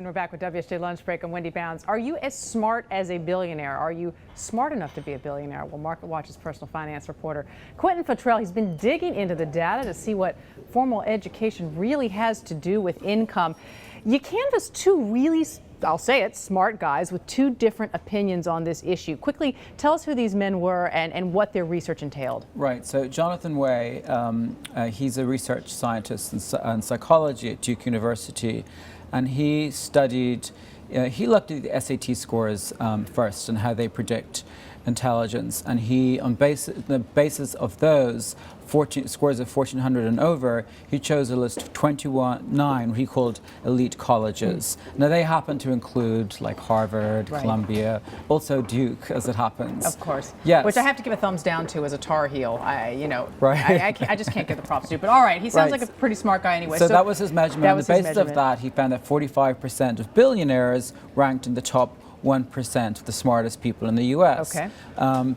And we're back with WSJ Lunch Break. I'm Wendy Bounds. Are you as smart as a billionaire? Are you smart enough to be a billionaire? Well, Market Watch's personal finance reporter, Quentin Fottrell, he's been digging into the data to see what formal education really has to do with income. You canvass two really, I'll say it, smart guys with two different opinions on this issue. Quickly, tell us who these men were and what their research entailed. Right, so Jonathan Way, he's a research scientist in psychology at Duke University, and he studied, he looked at the SAT scores first and how they predict intelligence, and he, on the basis of those scores of 1400 and over, he chose a list of 29 what he called elite colleges. Now they happen to include like Harvard, right, Columbia, also Duke, as it happens. Of course. Yes. Which I have to give a thumbs down to as a Tar Heel. Right. I just can't give the props to. But all right, he sounds right, like a pretty smart guy anyway. So that was his measurement. On the basis of that, he found that 45% of billionaires ranked in the top 1% of the smartest people in the U.S. Okay.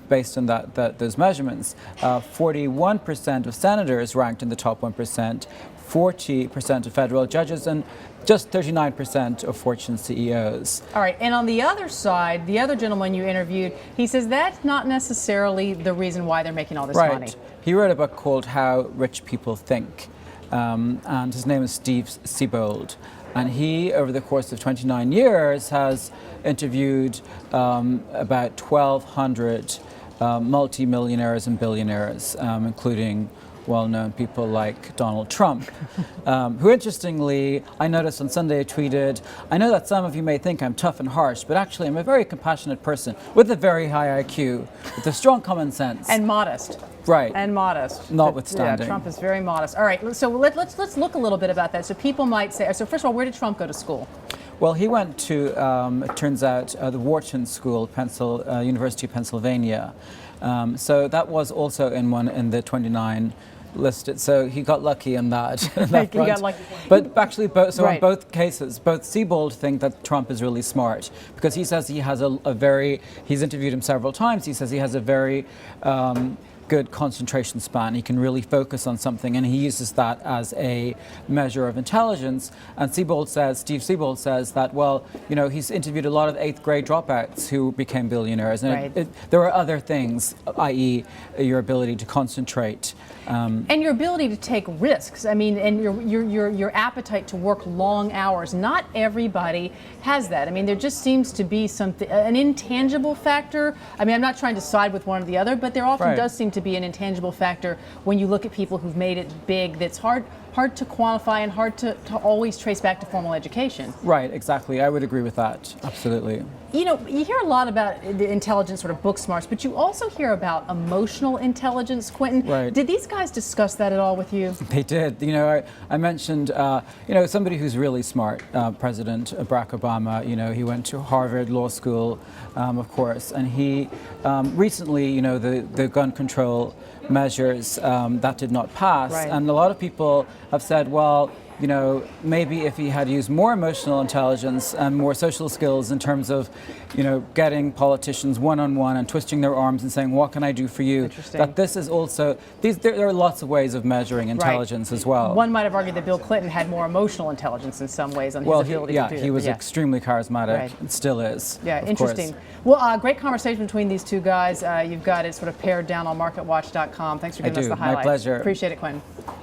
Based on those measurements. 41% of senators ranked in the top 1%, 40% of federal judges, and just 39% of Fortune CEOs. All right, and on the other side, the other gentleman you interviewed, he says that's not necessarily the reason why they're making all this money. He wrote a book called How Rich People Think, and his name is Steve Siebold. And he, over the course of 29 years, has interviewed about 1,200 multimillionaires and billionaires, including well-known people like Donald Trump, who interestingly, I noticed on Sunday tweeted, "I know that some of you may think I'm tough and harsh, but actually I'm a very compassionate person with a very high IQ, with a strong common sense." And modest. Right. And modest. Notwithstanding. Yeah, Trump is very modest. All right, so let's look a little bit about that. So people might say, so first of all, where did Trump go to school? Well, he went to, it turns out, the Wharton School, University of Pennsylvania. So that was also in the 29 listed, so he got lucky in that. He got lucky. But actually, right, in both cases, both Siebold think that Trump is really smart, because he says he has he's interviewed him several times, he says he has a very good concentration span. He can really focus on something, and he uses that as a measure of intelligence. And Steve Siebold says that, well, you know, he's interviewed a lot of 8th grade dropouts who became billionaires, and right, there are other things, i.e. your ability to concentrate. And your ability to take risks. I mean, and your appetite to work long hours. Not everybody has that. I mean, there just seems to be an intangible factor. I mean, I'm not trying to side with one or the other, but there often right, does seem to be an intangible factor when you look at people who've made it big that's hard to quantify and hard to always trace back to formal education. Right, exactly. I would agree with that. Absolutely. You know, you hear a lot about the intelligence, sort of book smarts, but you also hear about emotional intelligence, Quentin. Right. Did these guys discuss that at all with you? They did. You know, I mentioned, you know, somebody who's really smart, President Barack Obama. You know, he went to Harvard Law School, of course, and he recently, you know, the gun control measures that did not pass, right, and a lot of people have said, well, you know, maybe if he had used more emotional intelligence and more social skills in terms of, you know, getting politicians one-on-one and twisting their arms and saying, what can I do for you? That this is also, there are lots of ways of measuring intelligence as well. One might have argued that Bill Clinton had more emotional intelligence in some ways on his ability to do that. He was extremely charismatic, right, and still is. Yeah, interesting. Well, great conversation between these two guys. You've got it sort of pared down on marketwatch.com. Thanks for giving us the highlights. My pleasure. Appreciate it, Quentin.